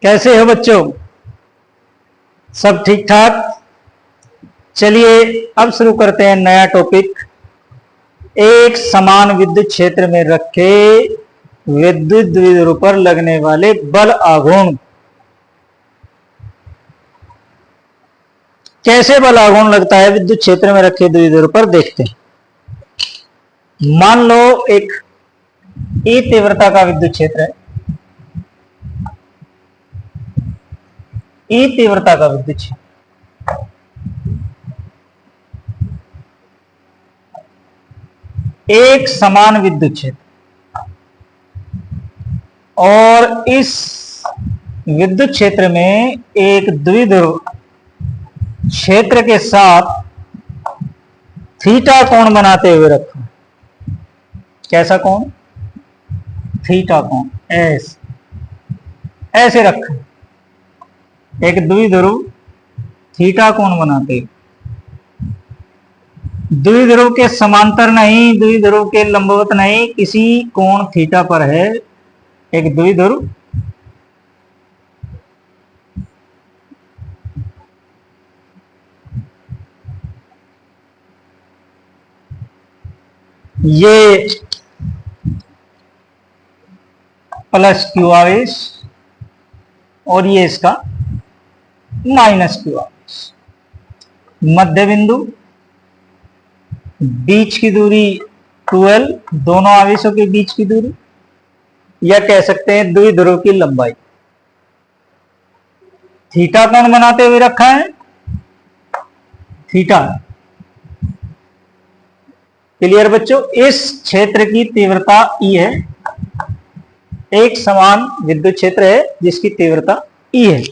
कैसे हो बच्चों? सब ठीक ठाक? चलिए अब शुरू करते हैं नया टॉपिक। एक समान विद्युत क्षेत्र में रखे विद्युत द्विध्रुव पर लगने वाले बल आघूर्ण। कैसे बल आघूर्ण लगता है विद्युत क्षेत्र में रखे द्विध्रुव पर, देखते हैं। मान लो एक E तीव्रता का विद्युत क्षेत्र है। E तीव्रता का विद्युत क्षेत्र, एक समान विद्युत क्षेत्र, और इस विद्युत क्षेत्र में एक द्विध्रुव क्षेत्र के साथ थीटा कोण बनाते हुए रखो। कैसा कोण? थीटा कोण। ऐसे रखो, एक द्विध्रुव थीटा कोण बनाते हुए, द्विध्रुव के समांतर नहीं, द्विध्रुव के लंबवत नहीं, किसी कोण थीटा पर है एक द्विध्रुव। ये प्लस क्यू आवेश और ये इसका माइनस क्यू आवेश। मध्य बिंदु, बीच की दूरी 12, दोनों आवेशों के बीच की दूरी, या कह सकते हैं द्विध्रुव की लंबाई। थीटा कोण बनाते हुए रखा है, थीटा। क्लियर बच्चों? इस क्षेत्र की तीव्रता E है, एक समान विद्युत क्षेत्र है जिसकी तीव्रता E है।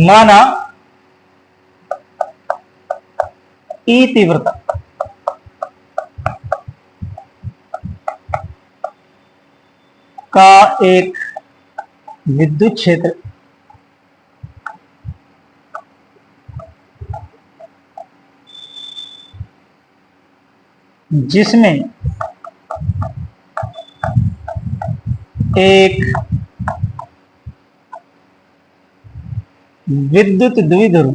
माना E तीव्रता का एक विद्युत क्षेत्र जिसमें एक विद्युत द्विध्रुव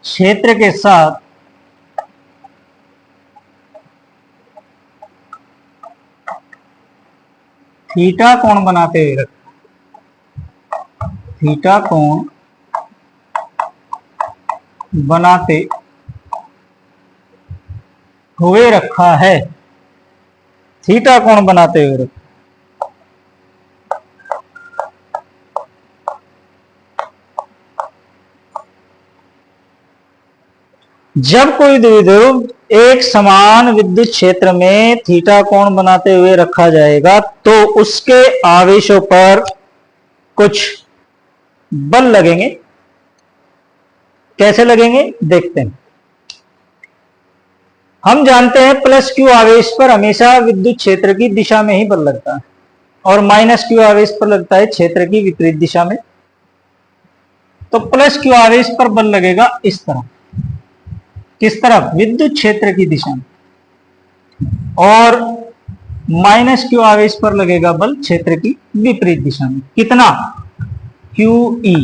क्षेत्र के साथ थीटा कोण बनाते हुए रखा, थीटा कोण बनाते हुए रखा है, थीटा कोण बनाते हुए रखा। जब कोई द्विध्रुव एक समान विद्युत क्षेत्र में थीटा कोण बनाते हुए रखा जाएगा तो उसके आवेशों पर कुछ बल लगेंगे। कैसे लगेंगे देखते हैं। हम जानते हैं प्लस क्यू आवेश पर हमेशा विद्युत क्षेत्र की दिशा में ही बल लगता है और माइनस क्यू आवेश पर लगता है क्षेत्र की विपरीत दिशा में। तो प्लस क्यू आवेश पर बल लगेगा इस तरह। किस तरफ? विद्युत क्षेत्र की दिशा में। और माइनस क्यू आवेश पर लगेगा बल क्षेत्र की विपरीत दिशा में। कितना? QE।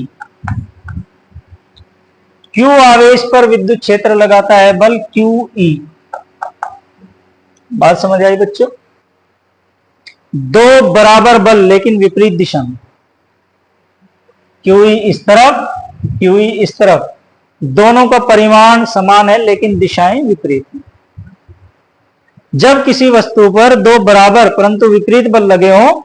क्यू आवेश पर विद्युत क्षेत्र लगाता है बल QE। बात समझ आई बच्चों? दो बराबर बल लेकिन विपरीत दिशा में। QE इस तरफ, QE इस तरफ, दोनों का परिमाण समान है लेकिन दिशाएं विपरीत हैं। जब किसी वस्तु पर दो बराबर परंतु विपरीत बल लगे हों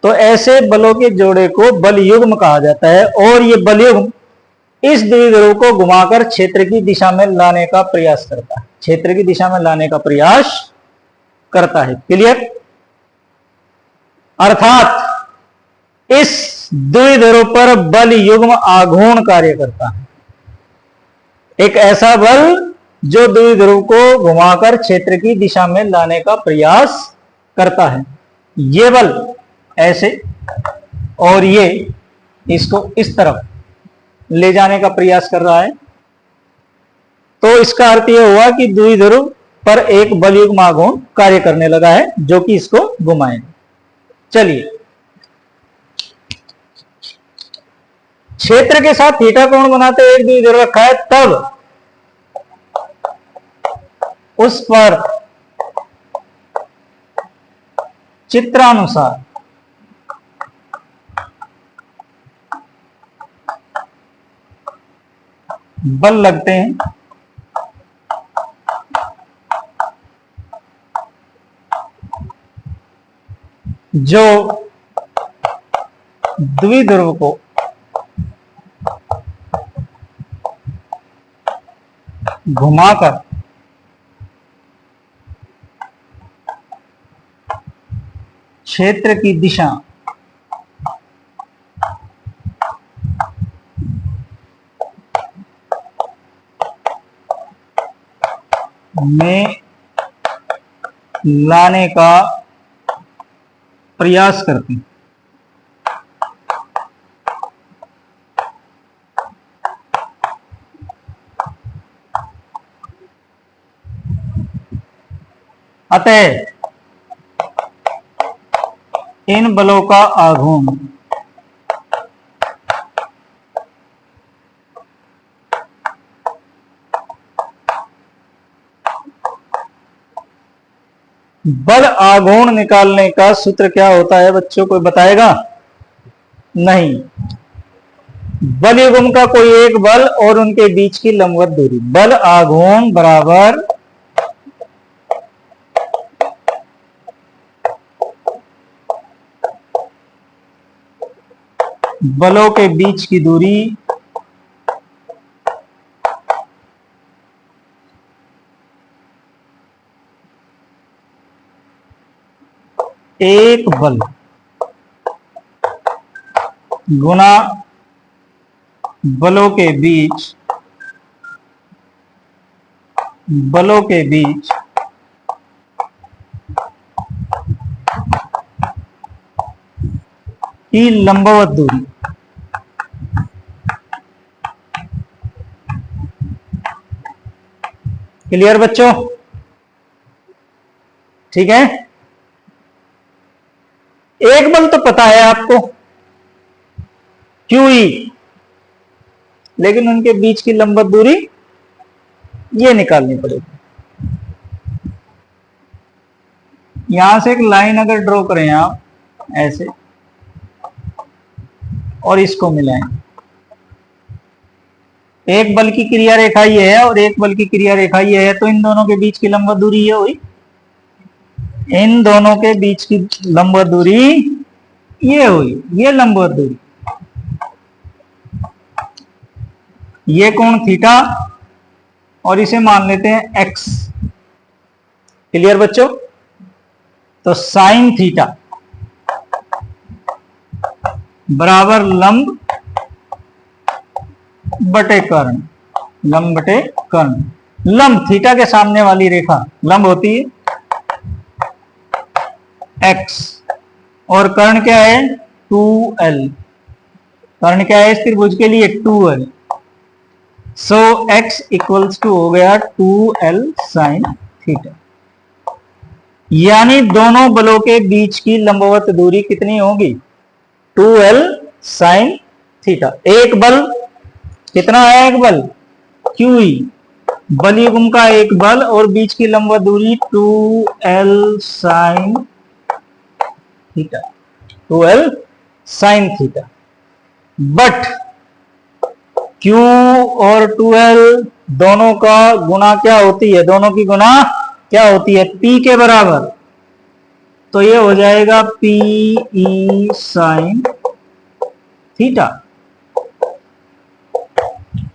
तो ऐसे बलों के जोड़े को बल युग्म कहा जाता है और ये बल युग्म इस द्विध्रुव को घुमाकर क्षेत्र की दिशा में लाने का प्रयास करता है, क्षेत्र की दिशा में लाने का प्रयास करता है। क्लियर? अर्थात इस द्विध्रुव पर बल युग्म आघूर्ण कार्य करता है, एक ऐसा बल जो द्विध्रुव को घुमाकर क्षेत्र की दिशा में लाने का प्रयास करता है। ये बल ऐसे और ये इसको इस तरफ ले जाने का प्रयास कर रहा है। तो इसका अर्थ यह हुआ कि द्विध्रुव पर एक बलयुग्म आघूर्ण कार्य करने लगा है जो कि इसको घुमाएगा। चलिए, क्षेत्र के साथ थीटा कोण बनाते एक द्विध्रुव रखा है, तब उस पर चित्रानुसार बल लगते हैं जो द्विध्रुव को घुमाकर क्षेत्र की दिशा में लाने का प्रयास करते हैं। अतः इन बलों का आघूर्ण बल आघूर्ण निकालने का सूत्र क्या होता है बच्चों, कोई बताएगा? नहीं, बल युग्म का कोई एक बल और उनके बीच की लंबवत दूरी। बल आघूर्ण बराबर बलों के बीच की दूरी एक बल गुना बलों के बीच की लंबवत दूरी। क्लियर बच्चों? ठीक है, एक बल तो पता है आपको QE, लेकिन उनके बीच की लंबवत दूरी ये निकालनी पड़ेगी। यहां से एक लाइन अगर ड्रॉ करें आप ऐसे और इसको मिलाएं, एक बल की क्रिया रेखा ये है और एक बल की क्रिया रेखा ये है, तो इन दोनों के बीच की लंबवत दूरी ये हुई। इन दोनों के बीच की लंबवत दूरी ये हुई, ये लंबवत दूरी, ये कोण थीटा और इसे मान लेते हैं x। क्लियर बच्चों? तो साइन थीटा बराबर लंब बटे कर्ण, लंब बटे कर्ण। लंब थीटा के सामने वाली रेखा लंब होती है x, और कर्ण क्या है 2l। कर्ण क्या है इस त्रिभुज के लिए 2l। So x equals to हो गया 2l साइन थीटा। यानी दोनों बलों के बीच की लंबवत दूरी कितनी होगी? 2l sine theta. एक बल कितना है? एक बल QE, बल युग्म का एक बल और बीच की लंबवत दूरी 2l sine theta, 2l sine theta. But Q और 2l दोनों का गुणा क्या होती है? दोनों की गुणा क्या होती है? P के बराबर। तो ये हो जाएगा PE साइन थीटा।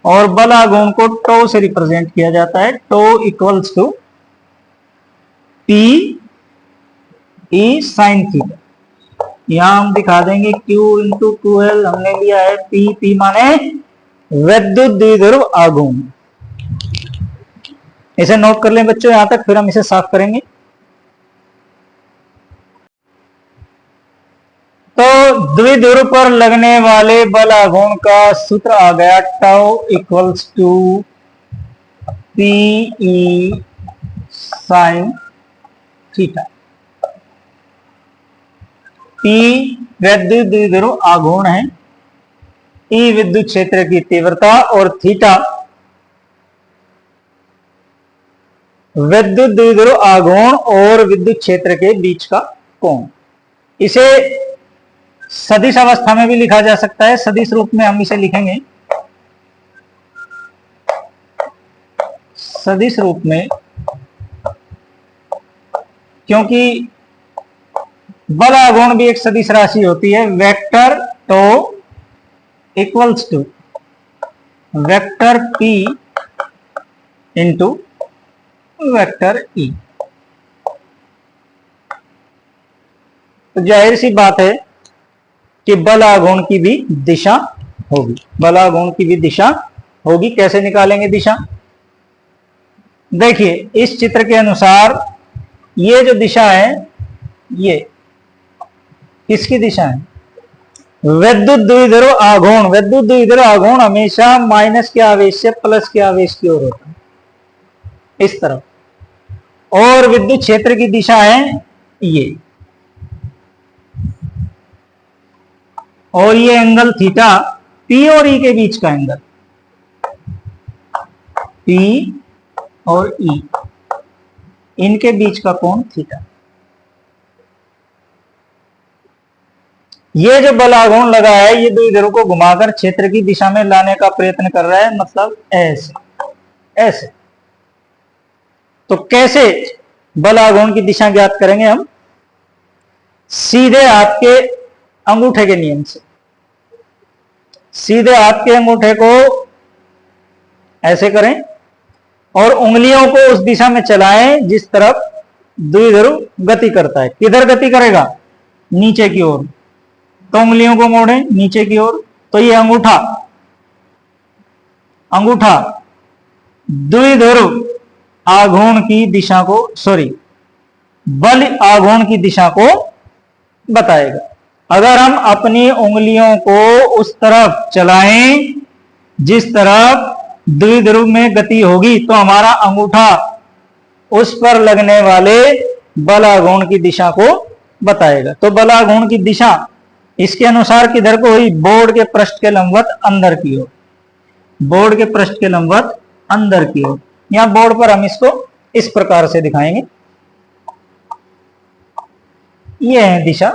और बल आघूर्ण को टो से रिप्रेजेंट किया जाता है, टो equals to PE sine theta. यहां हम दिखा देंगे Q इंटू 2l हमने लिया है P माने विद्युत द्विध्रुव आघूर्ण। इसे नोट कर लें बच्चों यहां तक, फिर हम इसे साफ करेंगे। तो द्विध्रुव पर लगने वाले बल आघूर्ण का सूत्र आ गया tau equals to P E sine theta. P वैद्युत द्विध्रुव आघूर्ण है, ई विद्युत क्षेत्र की तीव्रता और थीटा विद्युत द्विध्रुव आघूर्ण और विद्युत क्षेत्र के बीच का कोण। इसे सदिश अवस्था में भी लिखा जा सकता है। सदिश रूप में हम इसे लिखेंगे, सदिश रूप में, क्योंकि बल आघूर्ण भी एक सदिश राशि होती है। वेक्टर टो equals to vector P into vector E. तो जाहिर सी बात है कि बल आघूर्ण की भी दिशा होगी, बल आघूर्ण की भी दिशा होगी। कैसे निकालेंगे दिशा? देखिए, इस चित्र के अनुसार ये जो दिशा है, ये किसकी दिशा है? विद्युत द्विध्रुव आघूर्ण। विद्युत द्विध्रुव आघूर्ण हमेशा माइनस के आवेश से प्लस के आवेश की ओर होता है, इस तरफ। और विद्युत क्षेत्र की दिशा है ये, और ये एंगल थीटा पी और ई के बीच का एंगल, पी और ई, इनके बीच का कोण थीटा। ये जो बल आघूर्ण लगा है, ये द्विध्रुव को घुमाकर क्षेत्र की दिशा में लाने का प्रयत्न कर रहा है, मतलब ऐसे ऐसे। तो कैसे बल आघूर्ण की दिशा ज्ञात करेंगे हम? सीधे हाथ के अंगूठे के नियम से। सीधे हाथ के अंगूठे को ऐसे करें और उंगलियों को उस दिशा में चलाएं जिस तरफ द्विध्रुव गति करता है। किधर गति करेगा? नीचे की ओर। तो उंगलियों को मोड़ें नीचे की ओर। तो ये अंगूठा, अंगूठा द्विध्रुव आघूर्ण की दिशा को, सॉरी, बल आघूर्ण की दिशा को बताएगा। अगर हम अपनी उंगलियों को उस तरफ चलाएं जिस तरफ द्विध्रुव में गति होगी, तो हमारा अंगूठा उस पर लगने वाले बल आघूर्ण की दिशा को बताएगा। तो बल आघूर्ण की दिशा इसके अनुसार किधर को हुई? बोर्ड के पृष्ठ के लंबवत अंदर की ओर। बोर्ड के पृष्ठ के लंबवत अंदर की ओर। यहां बोर्ड पर हम इसको इस प्रकार से दिखाएंगे। ये है दिशा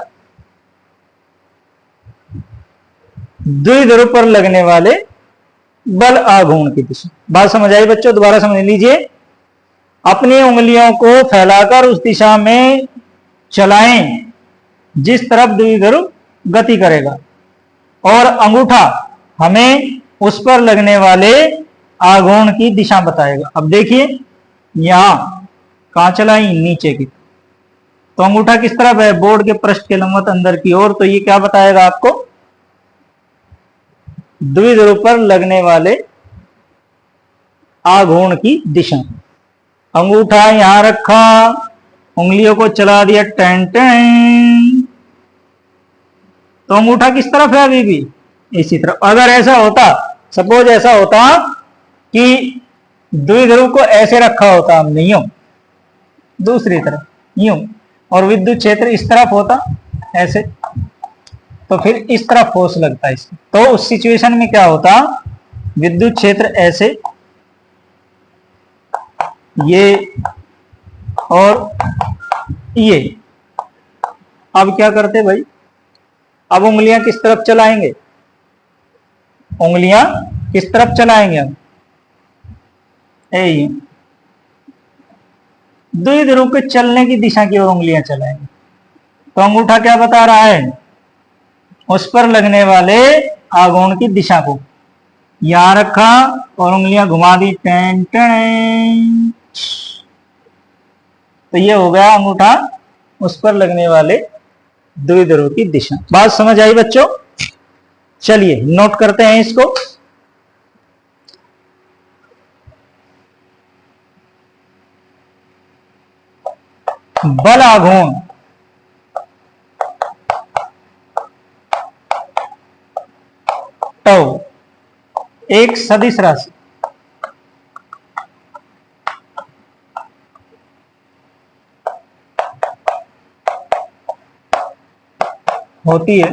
द्विध्रुव पर लगने वाले बल आघूर्ण की दिशा। बात समझ आई बच्चों? दोबारा समझ लीजिए। अपनी उंगलियों को फैलाकर उस दिशा में चलाएं जिस तरफ द्विध्रुव गति करेगा, और अंगूठा हमें उस पर लगने वाले आघूर्ण की दिशा बताएगा। अब देखिए, यहां कहां चलाई? नीचे की। तो अंगूठा किस तरफ है? बोर्ड के पृष्ठ के लंबवत अंदर की ओर। तो ये क्या बताएगा आपको? द्विध्रुव पर लगने वाले आघूर्ण की दिशा। अंगूठा यहां रखा, उंगलियों को चला दिया, टें टें। तो अंगूठा किस तरफ है? अभी भी इसी तरफ। अगर ऐसा होता, सपोज ऐसा होता कि द्विध्रुव को ऐसे रखा होता हमने, यूं दूसरी तरफ, यूं, और विद्युत क्षेत्र इस तरफ होता ऐसे, तो फिर इस तरफ फोर्स लगता है इसमें। तो उस सिचुएशन में क्या होता? विद्युत क्षेत्र ऐसे, ये और ये। अब क्या करते भाई? अब उंगलियां किस तरफ चलाएंगे? उंगलियां किस तरफ चलाएंगे हम? ये द्विध्रुव के चलने की दिशा की ओर उंगलियां चलाएंगे। तो अंगूठा क्या बता रहा है? उस पर लगने वाले आघूर्ण की दिशा को यहां रखा और उंगलियां घुमा दी, टें टें। तो ये हो गया अंगूठा उस पर लगने वाले द्विध्रुव की दिशा। बात समझ आई बच्चों? चलिए नोट करते हैं इसको। बल आघूर्ण टौ एक सदिश राशि, होती है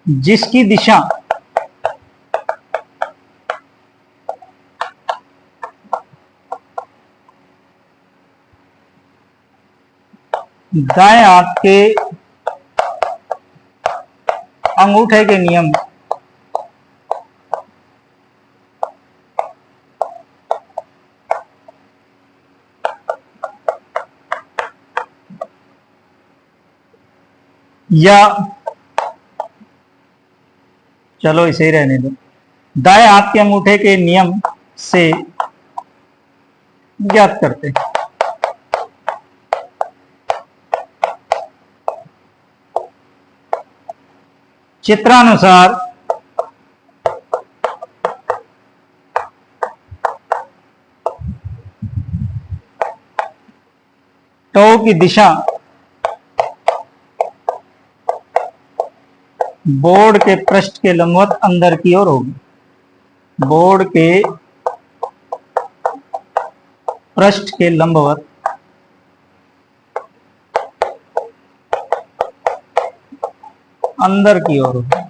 जिसकी दिशा दाएं हाथ के अंगूठे के नियम या चलो इसे ही रहने दो, दाएं हाथ के अंगूठे के नियम से ज्ञात करते हैं। चित्रानुसार टो की दिशा बोर्ड के पृष्ठ के लंबवत अंदर की ओर होगी। बोर्ड के पृष्ठ के लंबवत अंदर की ओर होगी।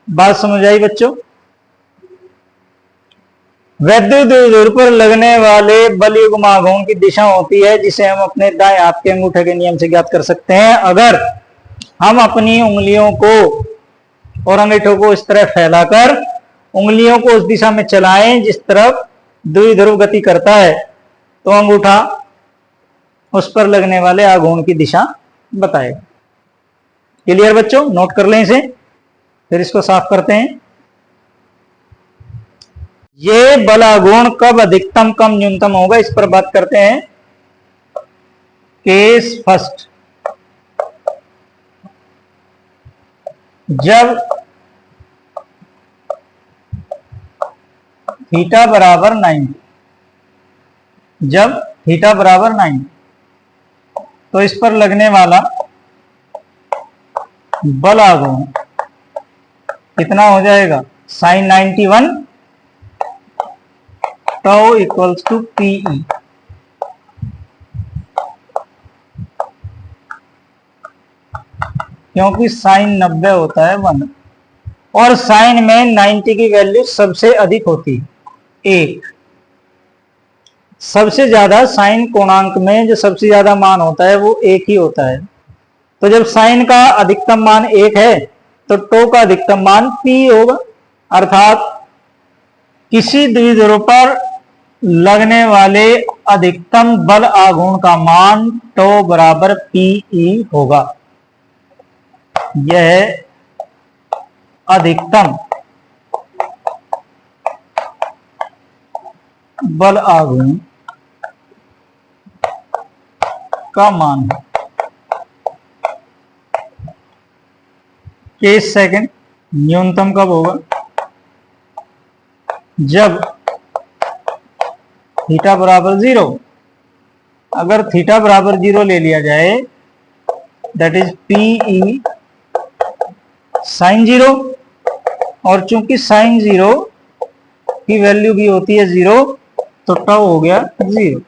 बात समझ आई बच्चों? वैद्युत द्विध्रुव पर लगने वाले बलयुग्म आघूर्ण की दिशा होती है जिसे हम अपने दाएं हाथ के अंगूठे के नियम से ज्ञात कर सकते हैं। अगर हम अपनी उंगलियों को और अंगूठों को इस तरह फैलाकर उंगलियों को उस दिशा में चलाएं जिस तरफ द्विध्रुव गति करता है, तो अंगूठा उस पर लगने वाले आघूर्ण की दिशा बताएगा। क्लियर बच्चों? नोट कर लें इसे, फिर इसको साफ करते हैं। ये बल आघूर्ण कब अधिकतम कम न्यूनतम होगा, इस पर बात करते हैं। केस फर्स्ट, जब थीटा बराबर 90, जब थीटा बराबर 90, तो इस पर लगने वाला बल आघूर्ण कितना हो जाएगा? Sine 91 tau equals to PE. क्योंकि साइन 90 होता है 1 और साइन में 90 की वैल्यू सबसे अधिक होती है 1। सबसे ज्यादा साइन कोणांक में जो सबसे ज्यादा मान होता है वो 1 ही होता है। तो जब साइन का अधिकतम मान 1 है तो टो का अधिकतम मान p होगा। अर्थात किसी द्विध्रुव पर लगने वाले अधिकतम बल आघूर्ण का मान टो बराबर पीई होगा। यह अधिकतम बल आघूर्ण का मान है। केस सेकंड, न्यूनतम कब होगा? जब थीटा बराबर 0। अगर थीटा बराबर 0 ले लिया जाए, दैट इज पीई साइन 0, और चूंकि साइन 0 की वैल्यू भी होती है 0, तो टाउ हो गया 0।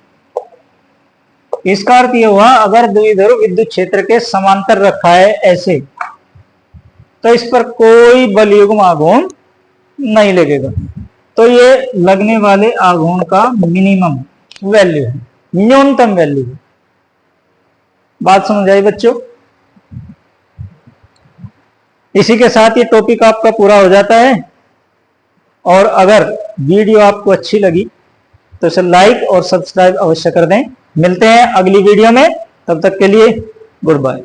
इसका अर्थ यह हुआ अगर द्विध्रुव विद्युत क्षेत्र के समांतर रखा है ऐसे, तो इस पर कोई बलयुग्म आघूर्ण नहीं लगेगा। तो ये लगने वाले आघूर्ण का मिनिमम वैल्यू है, न्यूनतम वैल्यू है। बात समझ आई बच्चों? इसी के साथ ये टॉपिक आपका पूरा हो जाता है। और अगर वीडियो आपको अच्छी लगी तो इसे लाइक और सब्सक्राइब अवश्य कर दें। मिलते हैं अगली वीडियो में, तब तक के लिए गुड बाय।